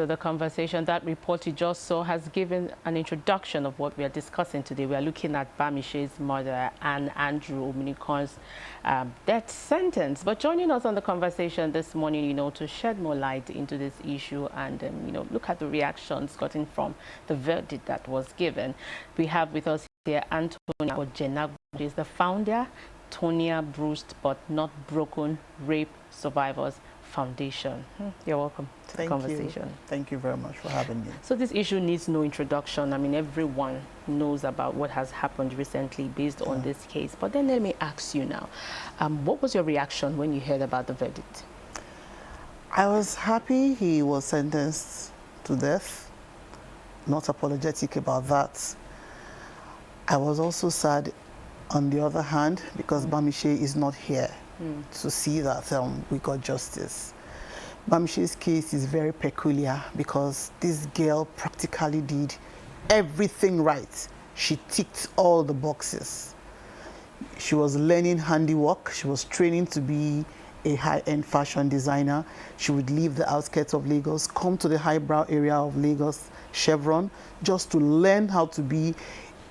to the conversation. That report you just saw has given an introduction of what we are discussing today. We are looking at Bamise's mother and Andrew Ominikoron's death sentence. But joining us on the conversation this morning, to shed more light into this issue and, look at the reactions gotten from the verdict that was given. We have with us here Tonia Ojenagbon, who is the founder, Tonia Bruised but Not Broken Rape Survivors Foundation. You're welcome to the conversation. Thank you very much for having me. So this issue needs no introduction. I mean, everyone knows about what has happened recently based on this case. But then let me ask you now, what was your reaction when you heard about the verdict? I was happy he was sentenced to death. Not apologetic about that. I was also sad on the other hand because Bamise is not here to see that we got justice. Bamise's case is very peculiar because this girl practically did everything right. She ticked all the boxes. She was learning handiwork. She was training to be a high-end fashion designer. She would leave the outskirts of Lagos, come to the highbrow area of Lagos, Chevron, just to learn how to be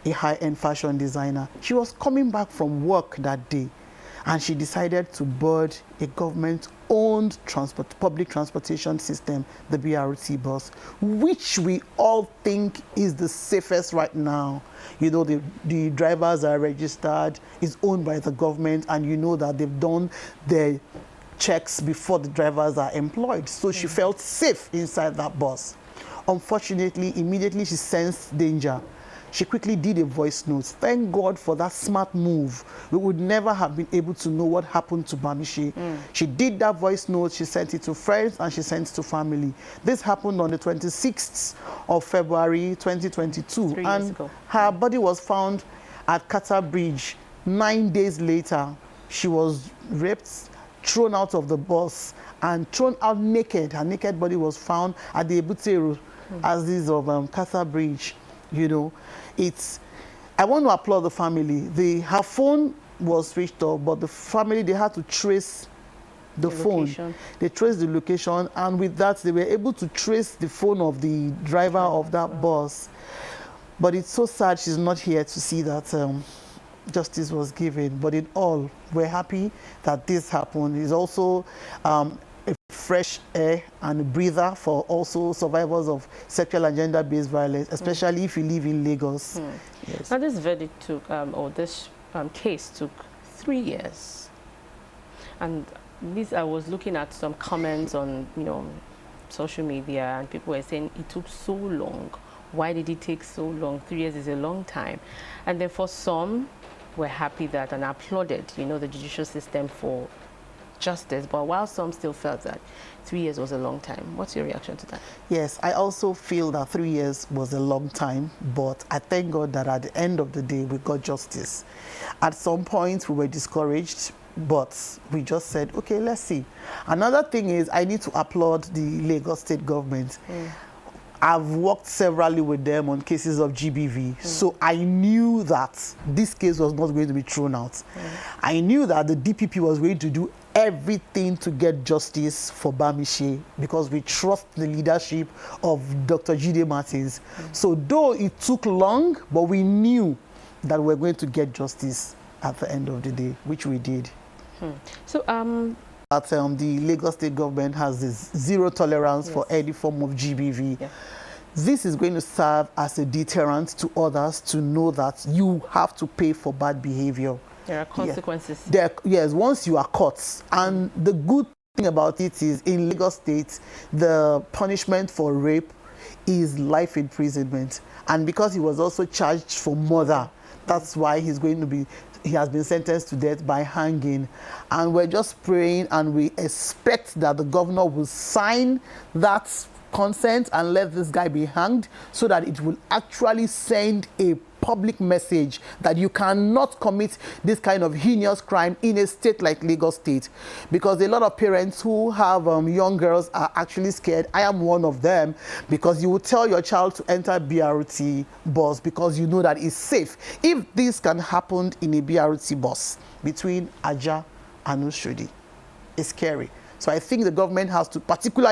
a high-end fashion designer. She was coming back from work that day, and she decided to board a government-owned public transportation system, the BRT bus, which we all think is the safest right now. The drivers are registered, it's owned by the government, and you know that they've done their checks before the drivers are employed. So she felt safe inside that bus. Unfortunately, immediately she sensed danger. She quickly did a voice note. Thank God for that smart move. We would never have been able to know what happened to Bamise. She did that voice note, she sent it to friends, and she sent it to family. This happened on the 26th of February, 2022. 3 years ago. Her body was found at Qatar Bridge. 9 days later, she was raped, thrown out of the bus, and thrown out naked. Her naked body was found at the Ebuteru, as is of Qatar Bridge. I want to applaud the family. Her phone was switched off, but the family, they had to trace the phone. Location. They traced the location, and with that, they were able to trace the phone of the driver of that bus. But it's so sad she's not here to see that justice was given. But in all, we're happy that this happened. It's also a fresh air and a breather for also survivors of sexual and gender-based violence, especially if you live in Lagos. Yes. Now this verdict took, or this case took 3 years. And I was looking at some comments on, social media, and people were saying it took so long. Why did it take so long? 3 years is a long time. And then for some, were happy that and applauded, the judicial system for justice, but while some still felt that 3 years was a long time. What's your reaction to that? Yes, I also feel that 3 years was a long time, but I thank God that at the end of the day, we got justice. At some point, we were discouraged, but we just said, okay, let's see. Another thing is, I need to applaud the Lagos state government. I've worked severally with them on cases of GBV, so I knew that this case was not going to be thrown out. I knew that the DPP was going to do everything to get justice for Bamise because we trust the leadership of Dr. Jide Martins. So though it took long, but we knew that we're going to get justice at the end of the day, which we did. So the Lagos state government has this zero tolerance for any form of GBV. This is going to serve as a deterrent to others to know that you have to pay for bad behavior. There are consequences. Yes, once you are caught. And the good thing about it is in Lagos State, the punishment for rape is life imprisonment. And because he was also charged for murder, that's why he has been sentenced to death by hanging. And we're just praying and we expect that the governor will sign that consent and let this guy be hanged so that it will actually send a public message that you cannot commit this kind of heinous crime in a state like Lagos State, because a lot of parents who have young girls are actually scared. I am one of them, because you will tell your child to enter BRT bus because you know that it's safe. If this can happen in a BRT bus between Aja and Oshodi, it's scary. So I think the government has to,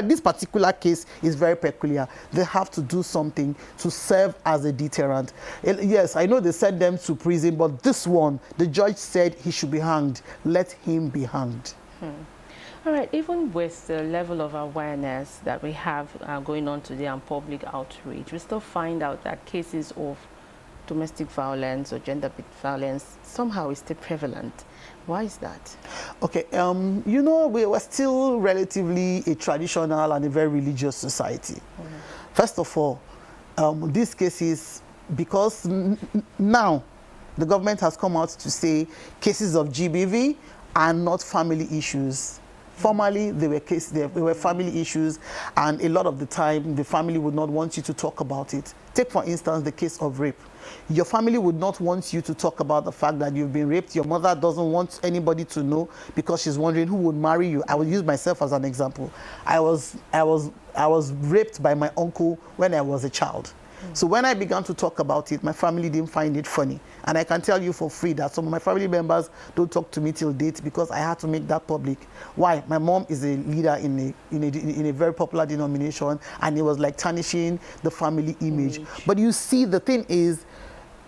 this particular case is very peculiar. They have to do something to serve as a deterrent. Yes, I know they sent them to prison, but this one, the judge said he should be hanged. Let him be hanged. All right, even with the level of awareness that we have going on today and public outreach, we still find out that cases of domestic violence or gender-based violence somehow is still prevalent. Why is that? Okay, you know, we were still relatively a traditional and a very religious society. First of all, these cases, because now the government has come out to say cases of GBV are not family issues. Formerly, they were family issues, and a lot of the time, the family would not want you to talk about it. Take, for instance, the case of rape. Your family would not want you to talk about the fact that you've been raped. Your mother doesn't want anybody to know because she's wondering who would marry you. I will use myself as an example. I was raped by my uncle when I was a child. So when I began to talk about it, my family didn't find it funny. And I can tell you for free that some of my family members don't talk to me till date because I had to make that public. Why? My mom is a leader in a very popular denomination, and it was like tarnishing the family image. But you see, the thing is,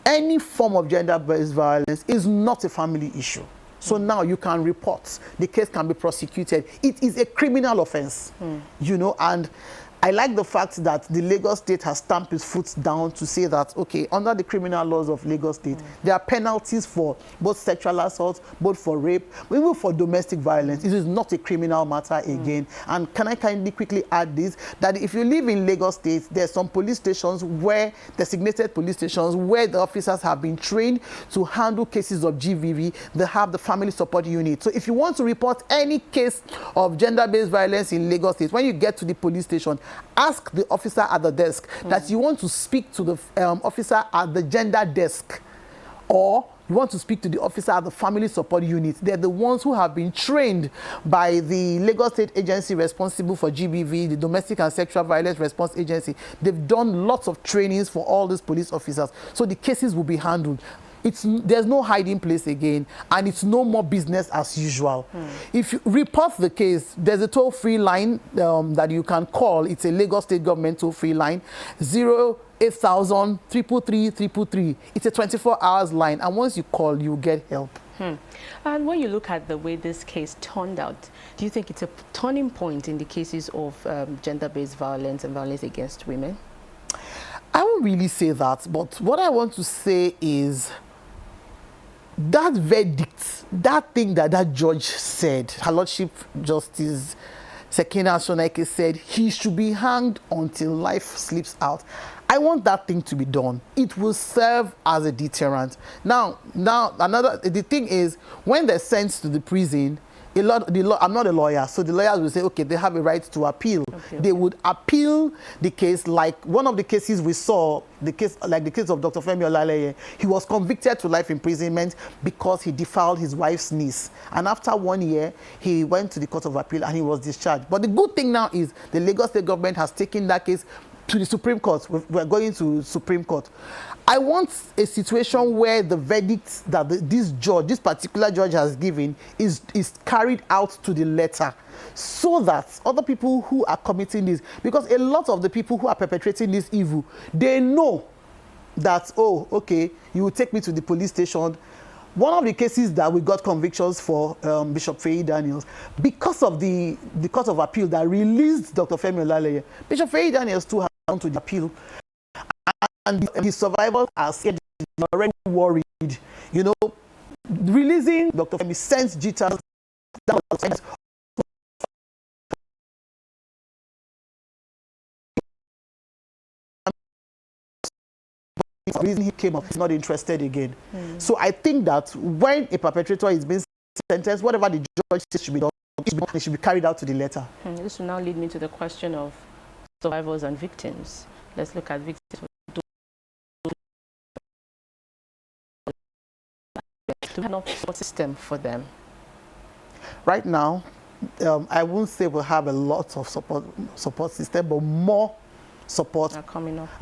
any form of gender-based violence is not a family issue. So now you can report. The case can be prosecuted. It is a criminal offense, you know, and I like the fact that the Lagos State has stamped its foot down to say that, okay, under the criminal laws of Lagos State, there are penalties for both sexual assault, both for rape, even for domestic violence. It is not a criminal matter again. And can I kindly quickly add this, that if you live in Lagos State, there's some police stations where, designated police stations, where the officers have been trained to handle cases of GVV. They have the family support unit. So if you want to report any case of gender-based violence in Lagos State, when you get to the police station, ask the officer at the desk that you want to speak to the officer at the gender desk, or you want to speak to the officer at the family support unit. They're the ones who have been trained by the Lagos State agency responsible for GBV, the Domestic and Sexual Violence Response Agency. They've done lots of trainings for all these police officers, so the cases will be handled. There's no hiding place again, and it's no more business as usual. If you report the case, there's a toll-free line that you can call. It's a Lagos State government toll-free line, 08000 333 333. It's a 24 hours line, and once you call, you get help. And when you look at the way this case turned out, do you think it's a turning point in the cases of gender-based violence and violence against women? I won't really say that, but what I want to say is that verdict, that thing that that judge said, Her Lordship Justice Sekina Soneke said, he should be hanged until life slips out. I want that thing to be done. It will serve as a deterrent. Now, the thing is, when they're sent to the prison, I'm not a lawyer, so the lawyers will say, okay, they have a right to appeal. They would appeal the case, like one of the cases we saw, the case of Dr. Femi Olaleye. He was convicted to life imprisonment because he defiled his wife's niece. And after 1 year, he went to the Court of Appeal and he was discharged. But the good thing now is the Lagos State government has taken that case to the Supreme Court. We're going to Supreme Court. I want a situation where the verdict that this particular judge has given is carried out to the letter, so that other people who are committing this, because a lot of the people who are perpetrating this evil, they know that, oh, okay, you will take me to the police station. One of the cases that we got convictions for, Bishop Feyi Daniels, because of the Court of Appeal that released Dr. Femi Olaleye, Bishop Feyi Daniels too has gone to the appeal. And his survivors are scared, already worried. You know, releasing Dr. Femi sends jitters down the reason he came up, he's not interested again. So I think that when a perpetrator is being sentenced, whatever the judge says should be done, it should be carried out to the letter. This will now lead me to the question of survivors and victims. Let's look at victims. Do we have a support system for them? Right now, I won't say we'll have a lot of support system, but more support are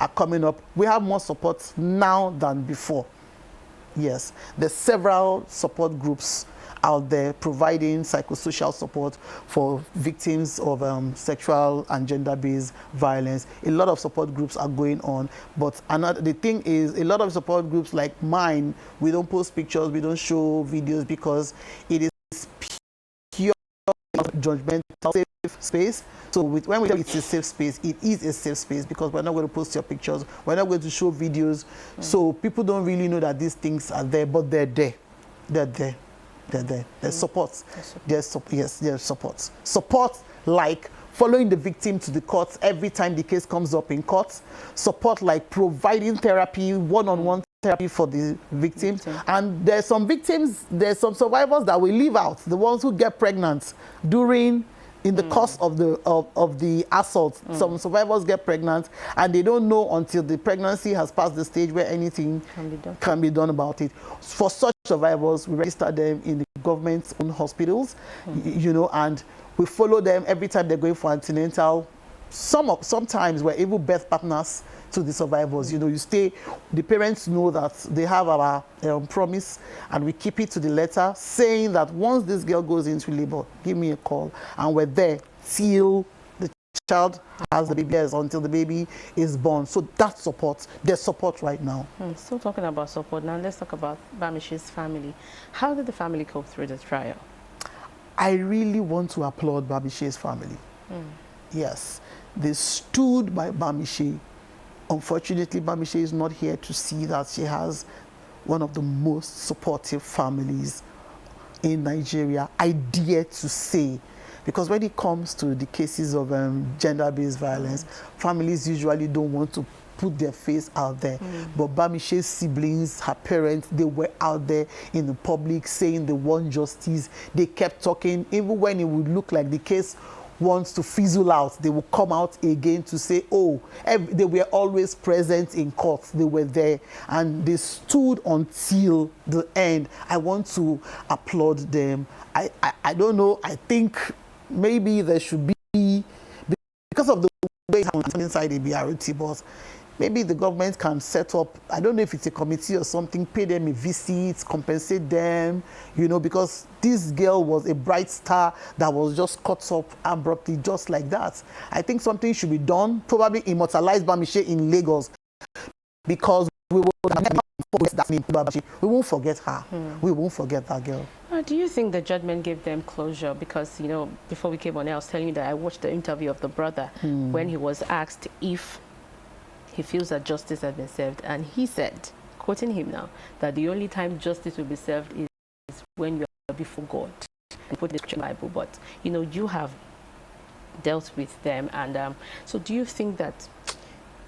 coming up. We have more support now than before. Yes, there's several support groups, out there providing psychosocial support for victims of sexual and gender-based violence. A lot of support groups are going on, but the thing is, a lot of support groups like mine, we don't post pictures, we don't show videos, because it is pure judgmental safe space. So when we say it's a safe space, it is a safe space, because we're not going to post your pictures, we're not going to show videos. So people don't really know that these things are there, but they're there. They're there. They're there. There's support. Yes, there's support. Support like following the victim to the courts every time the case comes up in court. Support like providing therapy, one-on-one therapy for the victims. And there's some victims, there's some survivors that will leave out, the ones who get pregnant in the course of the assault. Some survivors get pregnant and they don't know until the pregnancy has passed the stage where anything can be done about it. For such survivors, we register them in the government's own hospitals, you know, and we follow them every time they're going for antenatal. Sometimes we're even birth partners to the survivors. You know, the parents know that they have our promise, and we keep it to the letter, saying that once this girl goes into labor, give me a call, and we're there till the child has the baby, until the baby is born. So that support, there's support right now. Still talking about support, now let's talk about Bamise's family. How did the family cope through the trial? I really want to applaud Bamise's family. Yes, they stood by Bamise. Unfortunately, Bamise is not here to see that she has one of the most supportive families in Nigeria, I dare to say. Because when it comes to the cases of gender-based violence, families usually don't want to put their face out there. But Bamise's siblings, her parents, they were out there in the public saying they want justice. They kept talking, even when it would look like the case wants to fizzle out, they will come out again to say, oh, they were always present in court. They were there and they stood until the end. I want to applaud them. I don't know, I think maybe there should be, because of the way it's inside the BRT, but maybe the government can set up, I don't know if it's a committee or something, pay them a visit, compensate them, you know, because this girl was a bright star that was just cut up abruptly, just like that. I think something should be done, probably immortalize Bamise in Lagos, because we will forget that name. We won't forget her. We won't forget that girl. Do you think the judgment gave them closure? Because, you know, before we came on, I was telling you that I watched the interview of the brother when he was asked if he feels that justice has been served, and he said, quoting him now, that the only time justice will be served is when you are before God. And put the scripture in the Bible, but you know, you have dealt with them, and so do you think that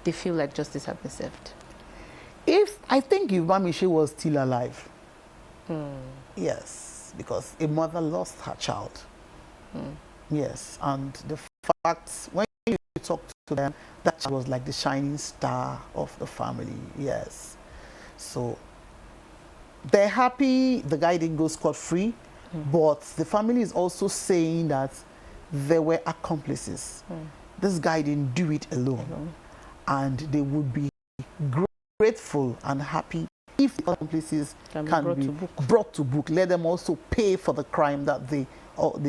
they feel like justice has been served? I think if Bamise was still alive, yes, because a mother lost her child. Yes, and the fact when you talk to them, that was like the shining star of the family. Yes, so they're happy the guy didn't go scot-free, but the family is also saying that there were accomplices. This guy didn't do it alone, and they would be grateful and happy if the accomplices can be brought to book. Let them also pay for the crime that they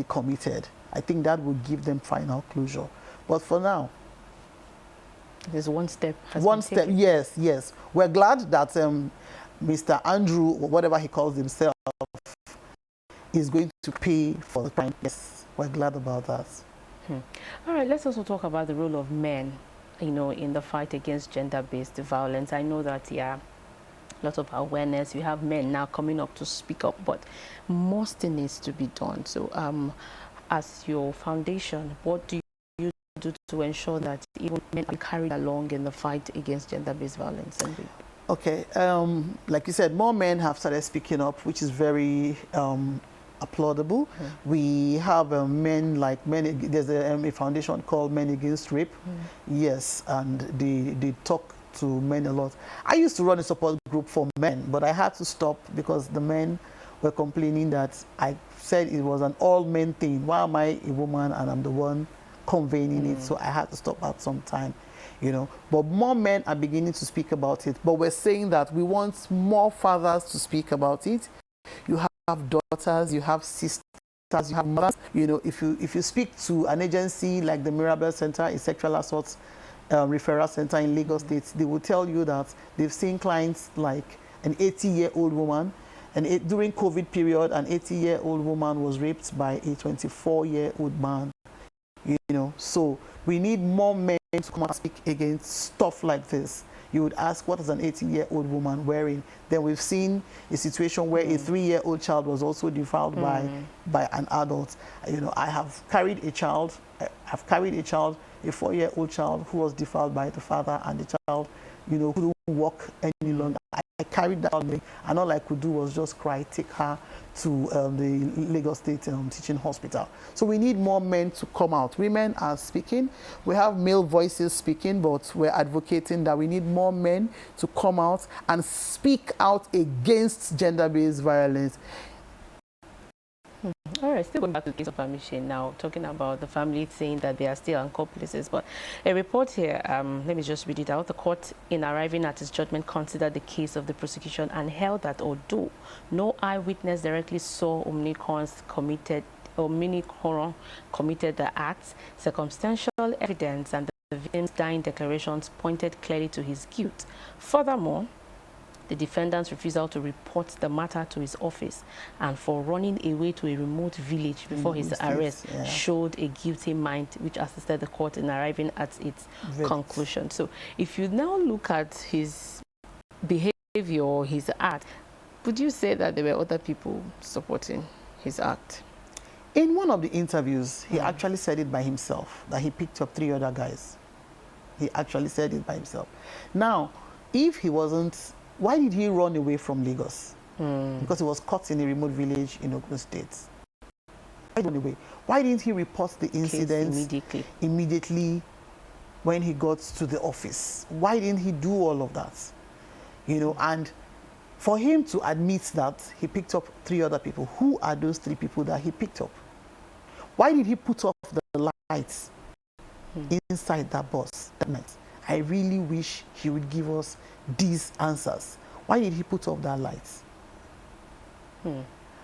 committed. I think that would give them final closure. But for now, there's one step. Yes. We're glad that Mr. Andrew, or whatever he calls himself, is going to pay for the crime. Yes, we're glad about that. All right, let's also talk about the role of men, you know, in the fight against gender-based violence. I know that, yeah, a lot of awareness. You have men now coming up to speak up, but more still needs to be done. So, as your foundation, what do you do to ensure that even men are carried along in the fight against gender-based violence and rape? Okay, like you said, more men have started speaking up, which is very applaudable. We have there's a foundation called Men Against Rape. Yes, and they talk to men a lot. I used to run a support group for men, but I had to stop because the men were complaining that I said it was an all-men thing. Why am I a woman and I'm the one convening it? So I had to stop at some time, you know. But more men are beginning to speak about it. But we're saying that we want more fathers to speak about it. You have daughters, you have sisters, you have mothers. You know, if you speak to an agency like the Mirabel Center, a sexual assault referral center in Lagos State, they will tell you that they've seen clients like an 80-year-old woman, and during COVID period, an 80-year-old woman was raped by a 24-year-old man. You know, so we need more men to come and speak against stuff like this. You would ask, what is an 80-year-old woman wearing? Then we've seen a situation where a 3-year-old child was also defiled by an adult. You know, I have carried a child, a 4-year-old child who was defiled by the father, and the child, you know, couldn't walk any longer. I carried that on me, and all I could do was just cry, take her to the Lagos State Teaching Hospital. So we need more men to come out. Women are speaking. We have male voices speaking, but we're advocating that we need more men to come out and speak out against gender-based violence. All right, still going back to the case of Bamise now, talking about the family saying that they are still accomplices. But a report here, let me just read it out. The court, in arriving at its judgment, considered the case of the prosecution and held that although no eyewitness directly saw Ominikoron committed the acts, circumstantial evidence and the victim's dying declarations pointed clearly to his guilt. Furthermore, the defendant's refusal to report the matter to his office and for running away to a remote village before his arrest showed a guilty mind, which assisted the court in arriving at its conclusion. So if you now look at his behavior or his act, would you say that there were other people supporting his act? In one of the interviews, he actually said it by himself, that he picked up 3 other guys. He actually said it by himself. Now, if he wasn't, why did he run away from Lagos? Because he was caught in a remote village in Ogun State. Why run away? Why didn't he report the incident immediately when he got to the office? Why didn't he do all of that? You know, and for him to admit that he picked up 3 other people, who are those 3 people that he picked up? Why did he put off the lights inside that bus that night? I really wish he would give us these answers. Why did he put off that lights?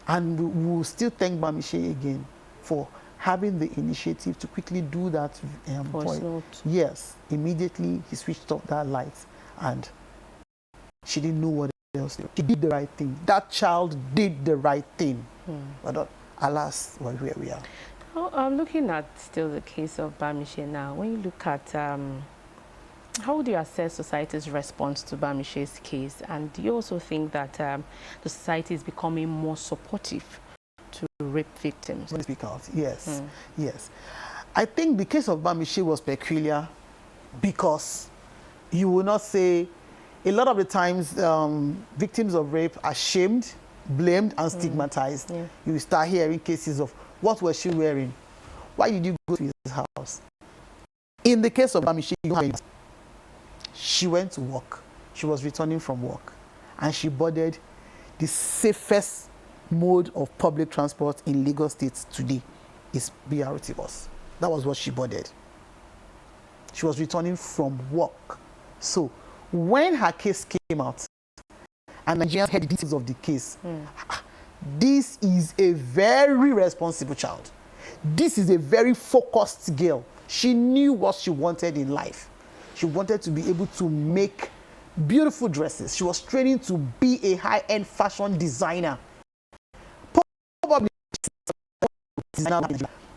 And we will still thank Bamise again for having the initiative to quickly do that point. Yes, immediately he switched off that light, and she didn't know what else to do. She did the right thing. That child did the right thing. But alas, well, where we are. Oh, I'm looking at still the case of Bamise now. When you look at how would you assess society's response to Bamise's case? And do you also think that the society is becoming more supportive to rape victims? Let me speak out. Yes, yes. I think the case of Bamise was peculiar because you will not say, a lot of the times victims of rape are shamed, blamed, and stigmatized. You start hearing cases of, what was she wearing? Why did you go to his house? In the case of Bamise, she went to work. She was returning from work, and she boarded the safest mode of public transport in Lagos State today is BRT bus. That was what she boarded. She was returning from work. So when her case came out, and Nigerians heard the details of the case, this is a very responsible child. This is a very focused girl. She knew what she wanted in life. She wanted to be able to make beautiful dresses. She was training to be a high-end fashion designer. Probably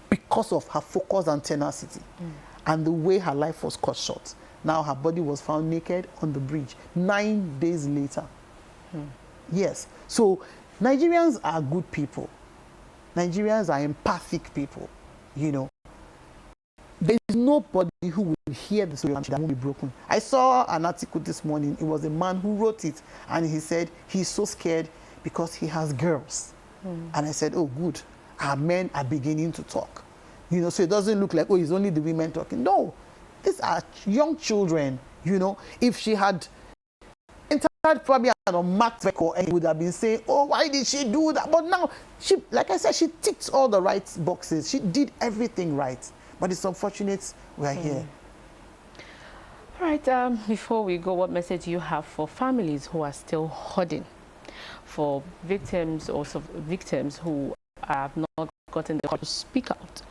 because of her focus and tenacity and the way her life was cut short. Now her body was found naked on the bridge 9 days later. Yes. So Nigerians are good people. Nigerians are empathic people, you know. There is nobody who will hear the story that won't be broken. I saw an article this morning. It was a man who wrote it, and he said he's so scared because he has girls. And I said, oh, good. Our men are beginning to talk. You know, so it doesn't look like, oh, it's only the women talking. No, these are young children, you know. If she had entered probably an unmarked vehicle, and he would have been saying, oh, why did she do that? But now, she, like I said, she ticked all the right boxes. She did everything right. But it's unfortunate we are here. All right, before we go, what message do you have for families who are still hoarding for victims or victims who have not gotten the courage to speak out.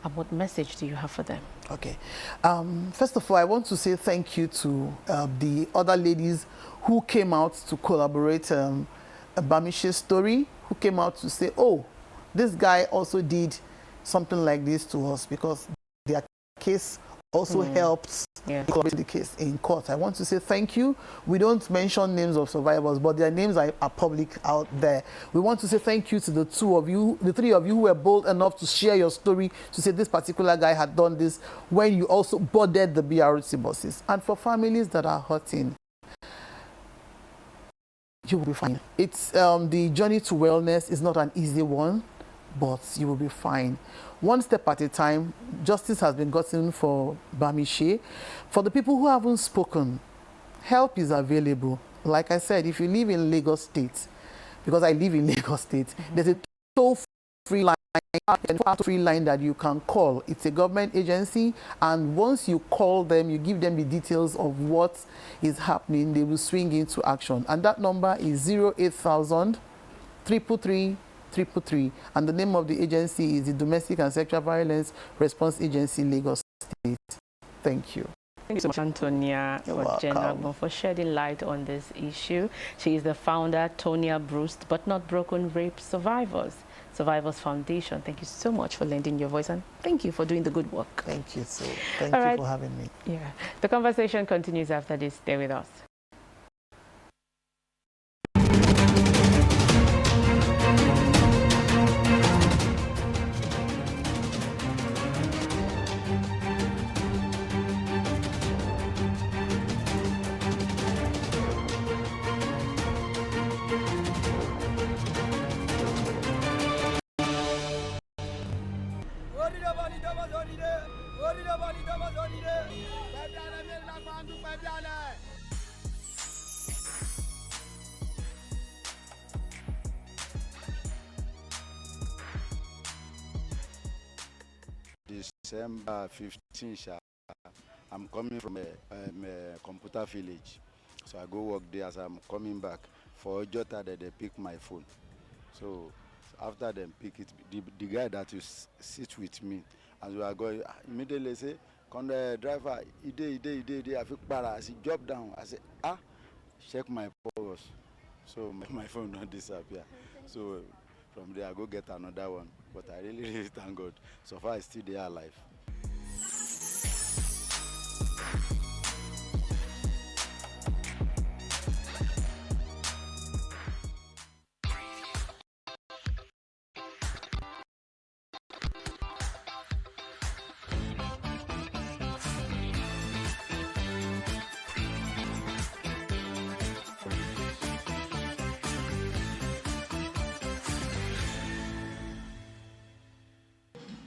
And what message do you have for them? Okay. First of all, I want to say thank you to the other ladies who came out to collaborate Bamise's story, who came out to say, oh, this guy also did something like this to us, because their case also helped the case in court. I want to say thank you. We don't mention names of survivors, but their names are public out there. We want to say thank you to the three of you who were bold enough to share your story, to say this particular guy had done this when you also boarded the BRT buses. And for families that are hurting, you will be fine. It's the journey to wellness is not an easy one, but you will be fine. One step at a time. Justice has been gotten for Bamise. For the people who haven't spoken, help is available. Like I said, if you live in Lagos State, because I live in Lagos State, there's a toll-free line that you can call. It's a government agency, and once you call them, you give them the details of what is happening, they will swing into action. And that number is 08000 333 333, and the name of the agency is the Domestic and Sexual Violence Response Agency, Lagos State. Thank you. Thank you so much, Tonia Ojenagbon, for shedding light on this issue. She is the founder, Tonia Bruised but Not Broken Rape Survivors Foundation. Thank you so much for lending your voice, and thank you for doing the good work. Thank you, so thank you for having me. Yeah, the conversation continues after this. Stay with us. December 15, I'm coming from a computer village. So I go work there. As I'm coming back for Jota, they pick my phone. So after them pick it, the guy that you sit with me, as we are going, immediately say, "Come the driver, he did, I feel para." I say, "Drop down." I say, check my pulse. So my phone don't disappear. So from there I go get another one. But I really thank God. So far I still there alive.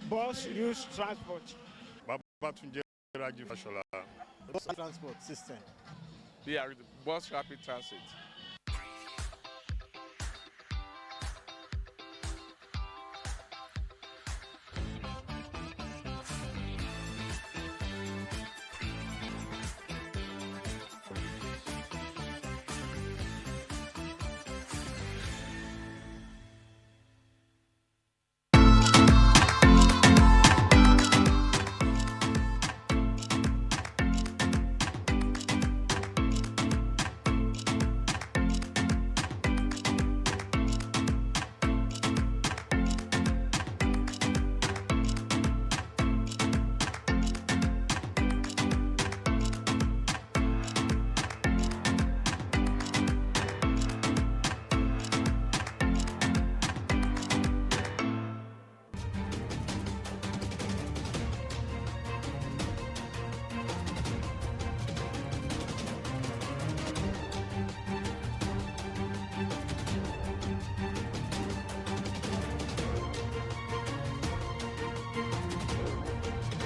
Bus use transport. Bus transport system. Bus rapid transit.